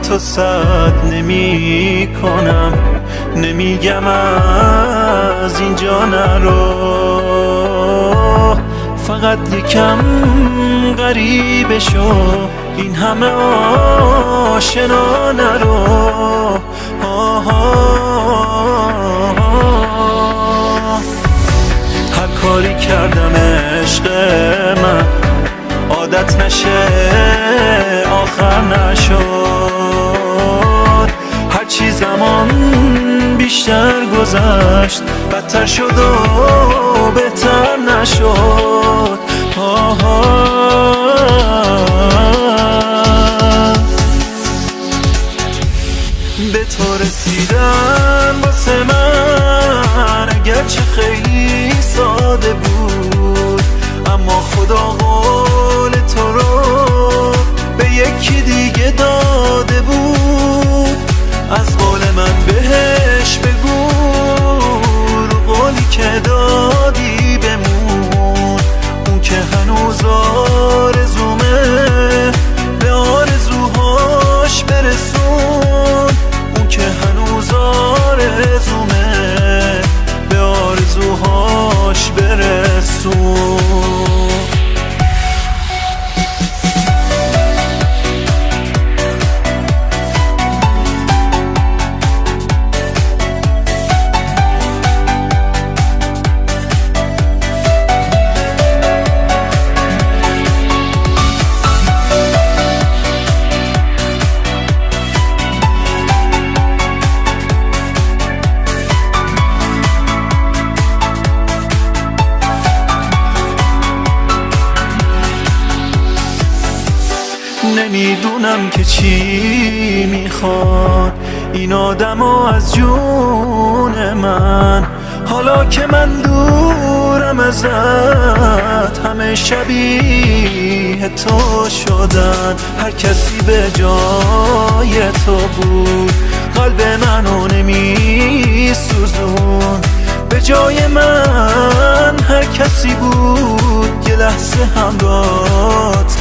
تو صد نمی کنم، نمیگم از اینجا نرو، فقط یکم غریبه شو، این همه آشنا نرو. هر کاری کردم عشق من عادت نشه آخر نشد، هرچی زمان بیشتر گذشت بدتر شد و بهتر نشد. به تو رسیدن واسه من اگرچه خیلی ساده بود، اما خدا قول تو رو به یکی دیگه داده بود. از قول من بهش بگو رو قولی که دادی بمون، اون که هنوز آرزومه به آرزوهاش برسون، اون که هنوز آرزومه به آرزوهاش برسون. نمیدونم که چی میخواد این آدما از جون من، حالا که من دورم ازت همه شبیه تو شدن. هر کسی به جای تو بود قلب منو نمیسوزون، به جای من هر کسی بود یه لحظه همراهت